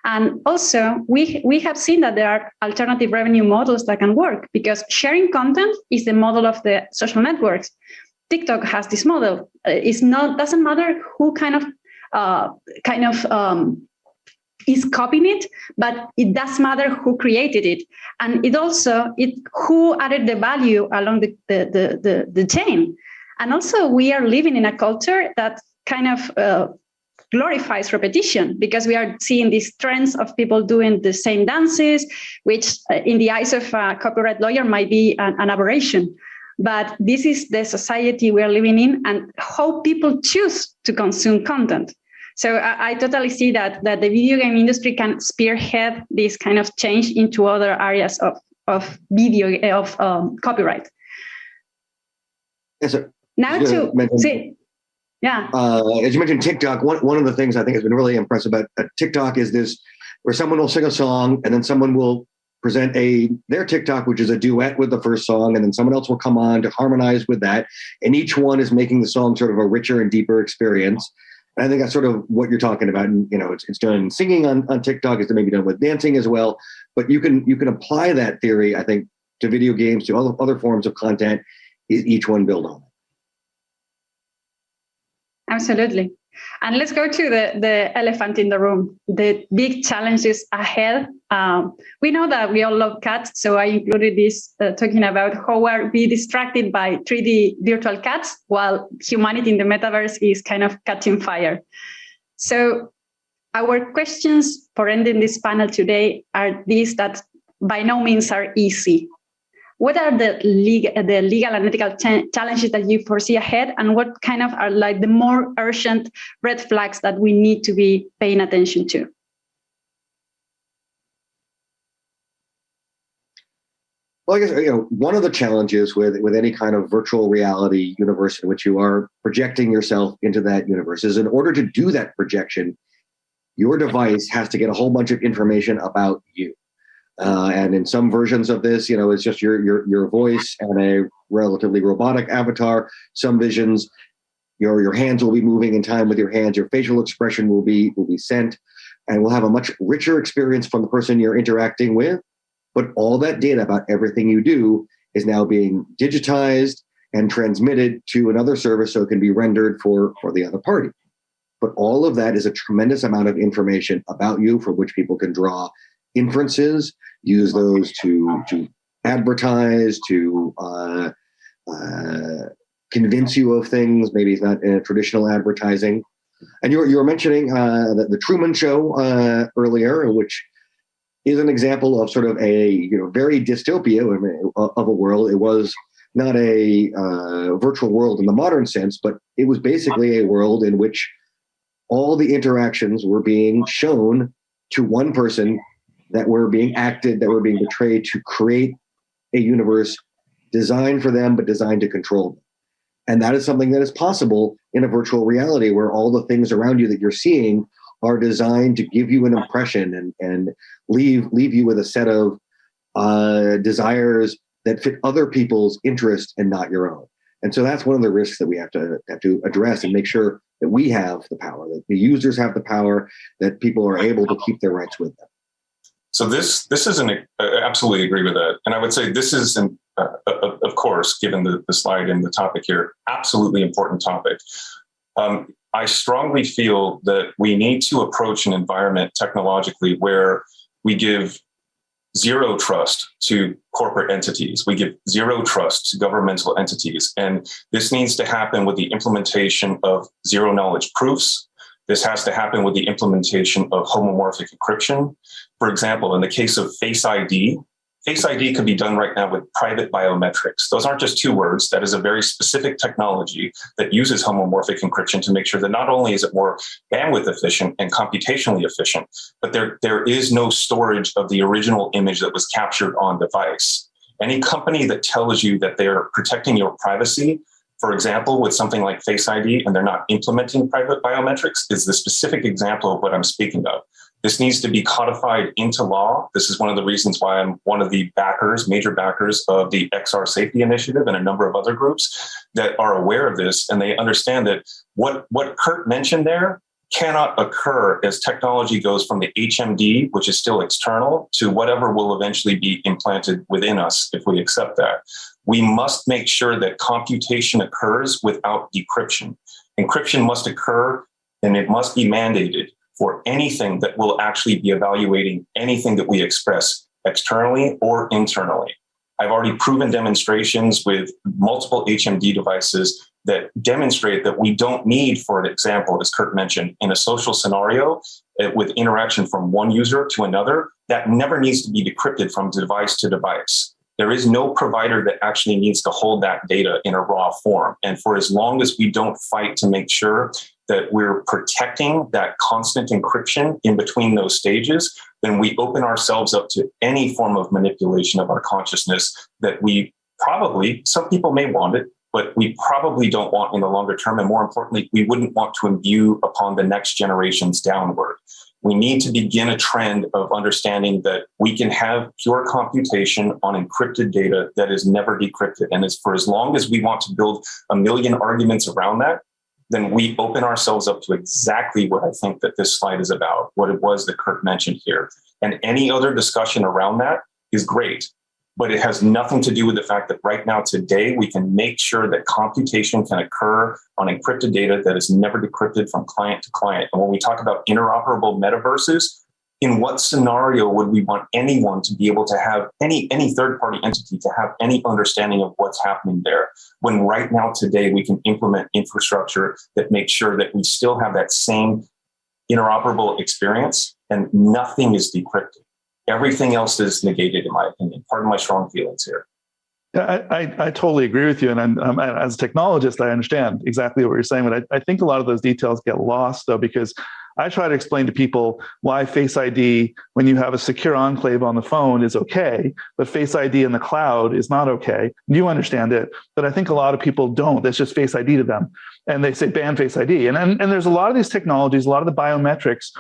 And also, we have seen that there are alternative revenue models that can work, because sharing content is the model of the social networks. TikTok has this model. Doesn't matter who kind of is copying it, but it does matter who created it, and who added the value along the chain. And also, we are living in a culture that kind of glorifies repetition, because we are seeing these trends of people doing the same dances, which in the eyes of a copyright lawyer might be an aberration. But this is the society we are living in, and how people choose to consume content. So I totally see that the video game industry can spearhead this kind of change into other areas of copyright. Yes, sir. Now to see. Yeah. As you mentioned, TikTok, one of the things I think has been really impressive about TikTok is this, where someone will sing a song and then someone will present their TikTok, which is a duet with the first song, and then someone else will come on to harmonize with that. And each one is making the song sort of a richer and deeper experience. And I think that's sort of what you're talking about. And, it's done singing on TikTok. It's maybe done with dancing as well. But you can apply that theory, I think, to video games, to other forms of content. Each one build on it. Absolutely. And let's go to the elephant in the room, the big challenges ahead. We know that we all love cats, so I included this talking about how are we distracted by 3D virtual cats while humanity in the metaverse is kind of catching fire. So our questions for ending this panel today are these that by no means are easy. What are the legal and ethical challenges that you foresee ahead, and what kind of are like the more urgent red flags that we need to be paying attention to? Well, I guess one of the challenges with any kind of virtual reality universe in which you are projecting yourself into that universe is, in order to do that projection, your device has to get a whole bunch of information about you. And in some versions of this, it's just your voice and a relatively robotic avatar. Some visions, your hands will be moving in time with your hands. Your facial expression will be sent, and we'll have a much richer experience from the person you're interacting with. But all that data about everything you do is now being digitized and transmitted to another service so it can be rendered for the other party. But all of that is a tremendous amount of information about you from which people can draw inferences, use those to advertise, to convince you of things. Maybe it's not in a traditional advertising. And you were mentioning the Truman Show earlier, which is an example of sort of a very dystopia of a world. It was not a virtual world in the modern sense, but it was basically a world in which all the interactions were being shown to one person, that were being acted, that were being portrayed to create a universe designed for them, but designed to control them. And that is something that is possible in a virtual reality, where all the things around you that you're seeing are designed to give you an impression and leave you with a set of desires that fit other people's interests and not your own. And so that's one of the risks that we have to address and make sure that we have the power, that the users have the power, that people are able to keep their rights with them. So this isn't, absolutely agree with that. And I would say this is, of course, given the slide and the topic here, absolutely important topic. I strongly feel that we need to approach an environment technologically where we give zero trust to corporate entities. We give zero trust to governmental entities. And this needs to happen with the implementation of zero knowledge proofs. This has to happen with the implementation of homomorphic encryption. For example, in the case of Face ID could be done right now with private biometrics. Those aren't just two words. That is a very specific technology that uses homomorphic encryption to make sure that not only is it more bandwidth efficient and computationally efficient, but there is no storage of the original image that was captured on device. Any company that tells you that they're protecting your privacy, for example, with something like Face ID, and they're not implementing private biometrics, is the specific example of what I'm speaking of. This needs to be codified into law. This is one of the reasons why I'm one of the major backers of the XR Safety Initiative and a number of other groups that are aware of this. And they understand that what Kurt mentioned there cannot occur as technology goes from the HMD, which is still external, to whatever will eventually be implanted within us if we accept that. We must make sure that computation occurs without decryption. Encryption must occur, and it must be mandated for anything that will actually be evaluating anything that we express externally or internally. I've already proven demonstrations with multiple HMD devices that demonstrate that we don't need, for example, as Kurt mentioned, in a social scenario with interaction from one user to another, that never needs to be decrypted from device to device. There is no provider that actually needs to hold that data in a raw form. And for as long as we don't fight to make sure that we're protecting that constant encryption in between those stages, then we open ourselves up to any form of manipulation of our consciousness that we probably, some people may want it, but we probably don't want in the longer term. And more importantly, we wouldn't want to imbue upon the next generations downward. We need to begin a trend of understanding that we can have pure computation on encrypted data that is never decrypted. And for as long as we want to build a million arguments around that, then we open ourselves up to exactly what I think that this slide is about, what it was that Kurt mentioned here. And any other discussion around that is great, but it has nothing to do with the fact that right now, today, we can make sure that computation can occur on encrypted data that is never decrypted from client to client. And when we talk about interoperable metaverses, in what scenario would we want anyone to be able to have any third-party entity to have any understanding of what's happening there, when right now today we can implement infrastructure that makes sure that we still have that same interoperable experience and nothing is decrypted. Everything else is negated, in my opinion. Pardon my strong feelings here. Yeah, I totally agree with you. And I'm as a technologist, I understand exactly what you're saying. But I think a lot of those details get lost, though, because I try to explain to people why Face ID, when you have a secure enclave on the phone, is okay, but Face ID in the cloud is not okay. You understand it, but I think a lot of people don't. That's just Face ID to them. And they say ban Face ID. And there's a lot of these technologies, a lot of the biometrics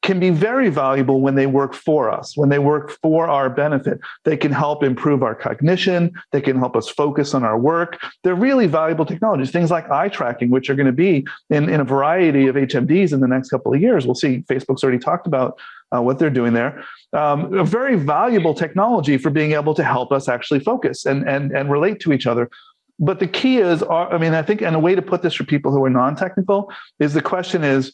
can be very valuable when they work for us, when they work for our benefit. They can help improve our cognition. They can help us focus on our work. They're really valuable technologies. Things like eye tracking, which are going to be in a variety of HMDs in the next couple of years. We'll see. Facebook's already talked about what they're doing there. A very valuable technology for being able to help us actually focus and relate to each other. But the key is, I think, and a way to put this for people who are non-technical is the question is,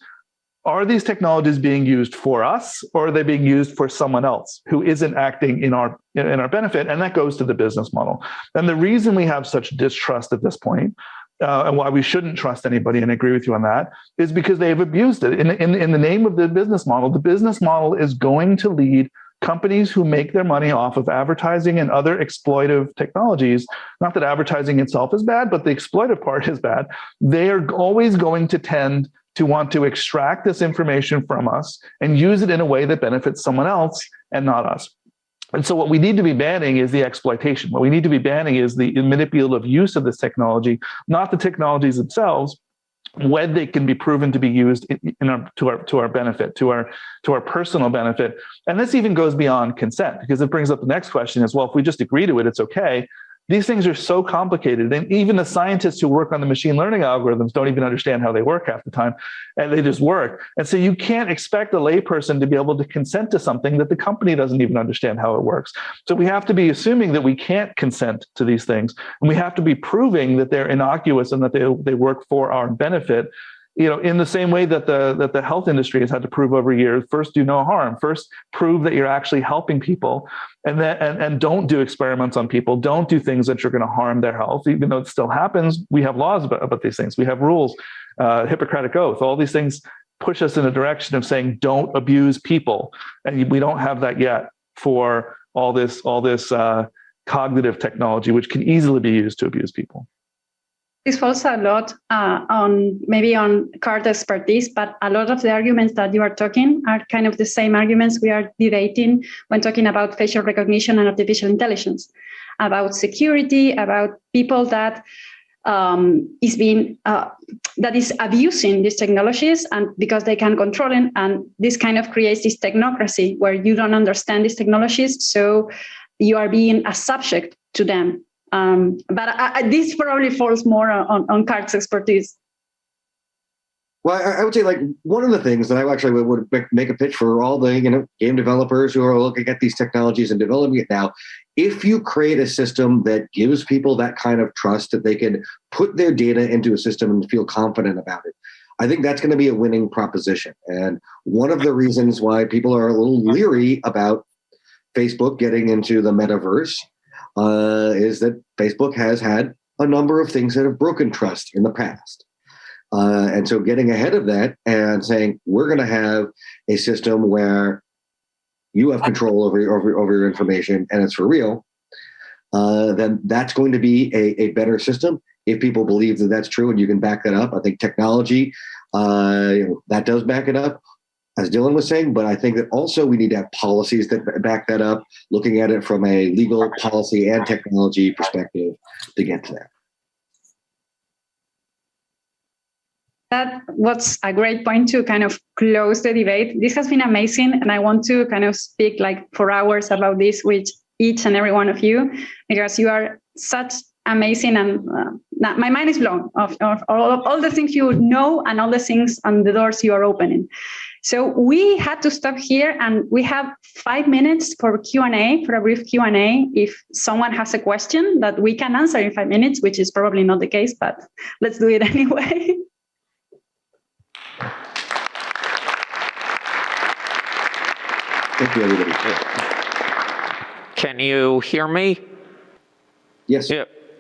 are these technologies being used for us, or are they being used for someone else who isn't acting in our benefit? And that goes to the business model. And the reason we have such distrust at this point, and why we shouldn't trust anybody, and I agree with you on that, is because they've abused it. In the name of the business model is going to lead companies who make their money off of advertising and other exploitive technologies. Not that advertising itself is bad, but the exploitive part is bad. They are always going to tend to want to extract this information from us and use it in a way that benefits someone else and not us. And so what we need to be banning is the exploitation. What we need to be banning is the manipulative use of this technology, not the technologies themselves, when they can be proven to be used to our benefit, to our personal benefit. And this even goes beyond consent, because it brings up the next question as well. If we just agree to it, it's okay. These things are so complicated, and even the scientists who work on the machine learning algorithms don't even understand how they work half the time, and they just work. And so you can't expect a layperson to be able to consent to something that the company doesn't even understand how it works. So we have to be assuming that we can't consent to these things, and we have to be proving that they're innocuous and that they work for our benefit. In the same way that the health industry has had to prove over years, first do no harm, first prove that you're actually helping people, and don't do experiments on people, don't do things that are going to harm their health, even though it still happens. We have laws about these things. We have rules, Hippocratic Oath, all these things push us in a direction of saying, don't abuse people. And we don't have that yet for all this cognitive technology, which can easily be used to abuse people. This falls a lot on Kurt's expertise, but a lot of the arguments that you are talking are kind of the same arguments we are debating when talking about facial recognition and artificial intelligence, about security, about people that is abusing these technologies, and because they can control it, and this kind of creates this technocracy where you don't understand these technologies, so you are being a subject to them. But this probably falls more on Kurt's expertise. Well, I would say like one of the things that I actually would make a pitch for all the game developers who are looking at these technologies and developing it now. If you create a system that gives people that kind of trust that they can put their data into a system and feel confident about it, I think that's going to be a winning proposition. And one of the reasons why people are a little leery about Facebook getting into the metaverse is that Facebook has had a number of things that have broken trust in the past. And so getting ahead of that and saying, we're going to have a system where you have control over your information and it's for real, then that's going to be a better system. If people believe that that's true and you can back that up, I think technology, that does back it up, as Dylan was saying, but I think that also we need to have policies that back that up, looking at it from a legal policy and technology perspective to get to that. That was a great point to kind of close the debate. This has been amazing, and I want to kind of speak like for hours about this with each and every one of you, because you are such amazing, and my mind is blown of all the things you know and all the things and the doors you are opening. So we had to stop here, and we have 5 minutes for Q&A, for a brief Q&A. If someone has a question that we can answer in 5 minutes, which is probably not the case, but let's do it anyway. Thank you, everybody. Can you hear me? Yes.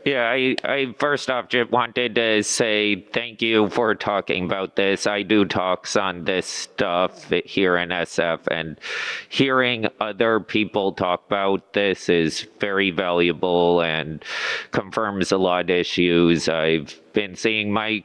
Yeah, I first off just wanted to say thank you for talking about this. I do talks on this stuff here in SF, and hearing other people talk about this is very valuable and confirms a lot of issues I've been seeing. My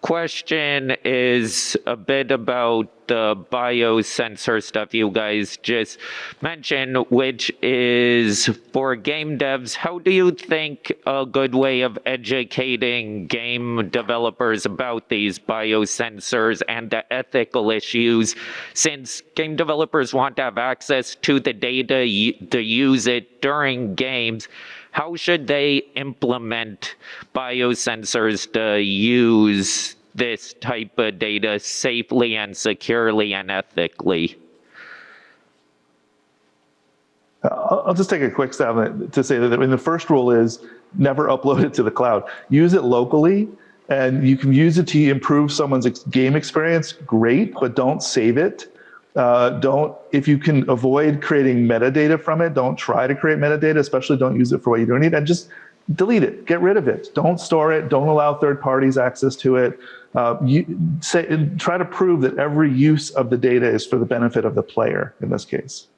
question is a bit about the biosensor stuff you guys just mentioned, which is for game devs. How do you think a good way of educating game developers about these biosensors and the ethical issues, since game developers want to have access to the data to use it during games? How should they implement biosensors to use this type of data safely and securely and ethically? I'll just take a quick stab to say that the first rule is never upload it to the cloud. Use it locally, and you can use it to improve someone's game experience, great, but don't save it. If you can avoid creating metadata from it, don't try to create metadata, especially don't use it for what you don't need, and just delete it, get rid of it. Don't store it, don't allow third parties access to it. Try to prove that every use of the data is for the benefit of the player in this case.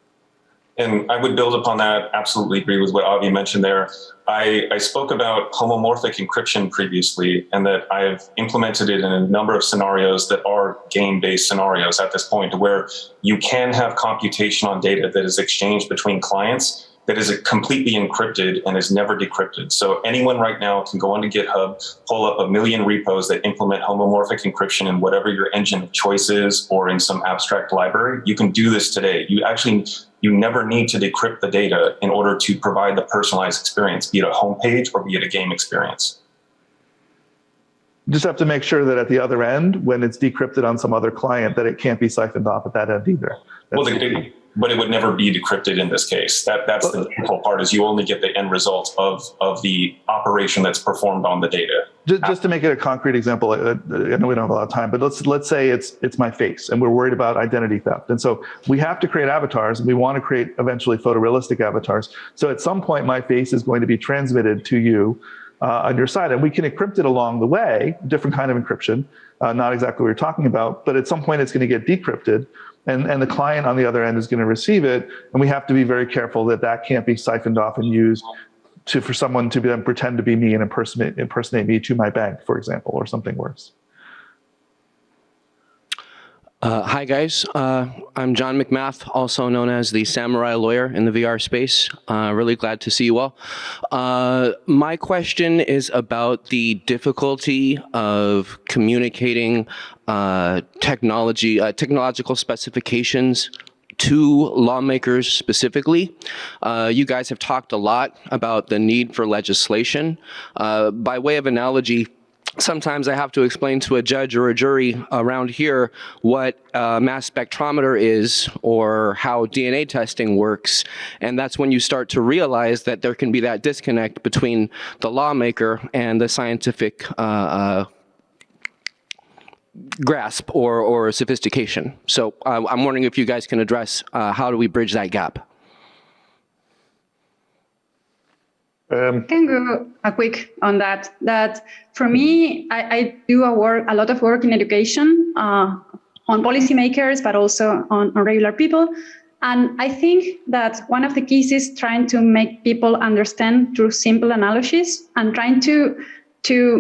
And I would build upon that, absolutely agree with what Avi mentioned there. I spoke about homomorphic encryption previously, and that I've implemented it in a number of scenarios that are game-based scenarios at this point, where you can have computation on data that is exchanged between clients that is completely encrypted and is never decrypted. So anyone right now can go onto GitHub, pull up 1 million repos that implement homomorphic encryption in whatever your engine of choice is, or in some abstract library. You can do this today. You never need to decrypt the data in order to provide the personalized experience, be it a homepage or be it a game experience. You just have to make sure that at the other end, when it's decrypted on some other client, that it can't be siphoned off at that end either. But it would never be decrypted in this case. That's the difficult part, is you only get the end result of the operation that's performed on the data. Just to make it a concrete example, I know we don't have a lot of time, but let's say it's my face, and we're worried about identity theft. And so we have to create avatars, and we want to create eventually photorealistic avatars. So at some point, my face is going to be transmitted to you on your side, and we can encrypt it along the way, different kind of encryption, not exactly what you're talking about, but at some point it's going to get decrypted. And the client on the other end is going to receive it, and we have to be very careful that that can't be siphoned off and used for someone to then pretend to be me and impersonate me to my bank, for example, or something worse. Hi guys, I'm John McMath, also known as the Samurai Lawyer in the VR space. Really glad to see you all. My question is about the difficulty of communicating technological specifications to lawmakers specifically. You guys have talked a lot about the need for legislation. By way of analogy, sometimes I have to explain to a judge or a jury around here what mass spectrometer is or how DNA testing works. And that's when you start to realize that there can be that disconnect between the lawmaker and the scientific grasp or sophistication. So I'm wondering if you guys can address how do we bridge that gap? Can go a quick on that. That for me, I do a lot of work in education on policymakers, but also on regular people. And I think that one of the keys is trying to make people understand through simple analogies and trying to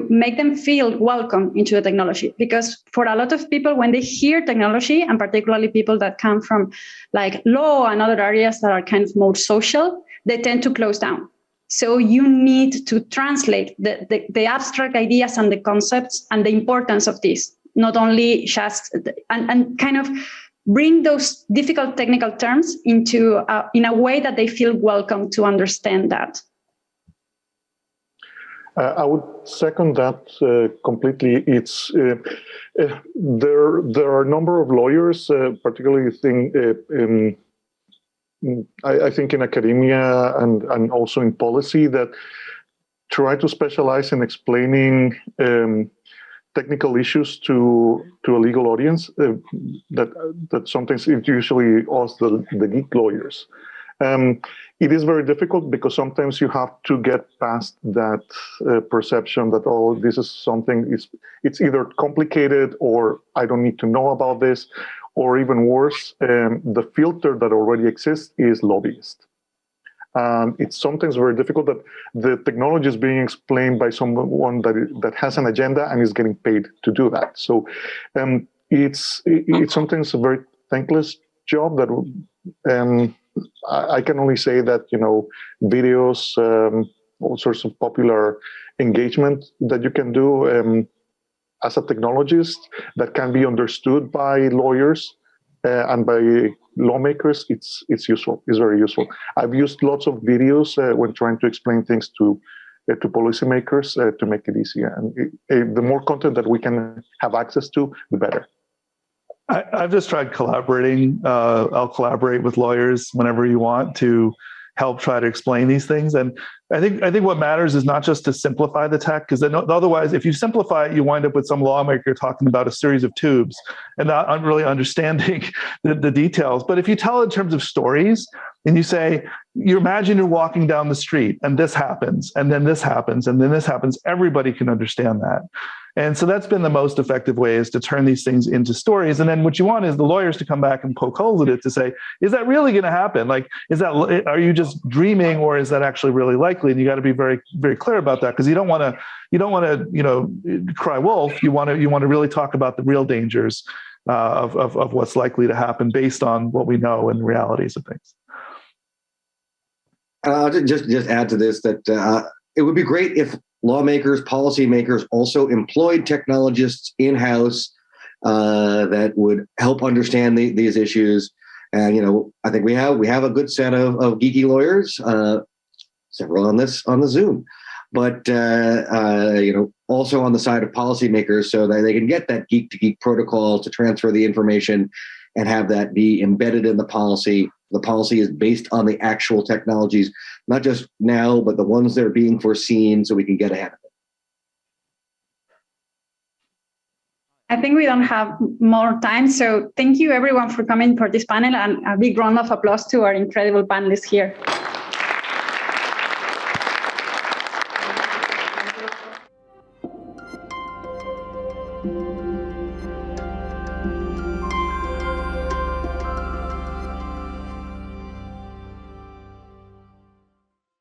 make them feel welcome into the technology. Because for a lot of people, when they hear technology, and particularly people that come from like law and other areas that are kind of more social, they tend to close down. So you need to translate the abstract ideas and the concepts and the importance of this, not only just, and kind of bring those difficult technical terms into in a way that they feel welcome to understand that. I would second that completely. It's there are a number of lawyers, particularly I think in academia and also in policy, that try to specialize in explaining technical issues to a legal audience. That sometimes it's usually us, the geek lawyers. It is very difficult because sometimes you have to get past that perception that, oh, this is something, it's either complicated or I don't need to know about this, or even worse, the filter that already exists is lobbyist. It's sometimes very difficult that the technology is being explained by someone that has an agenda and is getting paid to do that. So it's sometimes a very thankless job that I can only say that, videos, all sorts of popular engagement that you can do as a technologist that can be understood by lawyers and by lawmakers, it's useful. It's very useful. I've used lots of videos when trying to explain things to policymakers to make it easier. And the more content that we can have access to, the better. I've just tried collaborating. I'll collaborate with lawyers whenever you want to help try to explain these things. And I think what matters is not just to simplify the tech, because otherwise, if you simplify it, you wind up with some lawmaker talking about a series of tubes and not really understanding the details. But if you tell in terms of stories, and you imagine you're walking down the street and this happens, and then this happens, and then this happens, everybody can understand that. And so that's been the most effective way, is to turn these things into stories. And then what you want is the lawyers to come back and poke holes at it to say, is that really going to happen? Like, are you just dreaming, or is that actually really likely? And you got to be very, very clear about that, because you don't want to cry wolf. You want to really talk about the real dangers of what's likely to happen based on what we know and realities of things. I'll just add to this that it would be great if lawmakers, policymakers also employed technologists in-house that would help understand these issues. And I think we have a good set of geeky lawyers, several on the Zoom, but also on the side of policymakers, so that they can get that geek to geek protocol to transfer the information and have that be embedded in the policy. The policy is based on the actual technologies, not just now, but the ones that are being foreseen, so we can get ahead of it. I think we don't have more time, so thank you everyone for coming for this panel, and a big round of applause to our incredible panelists here.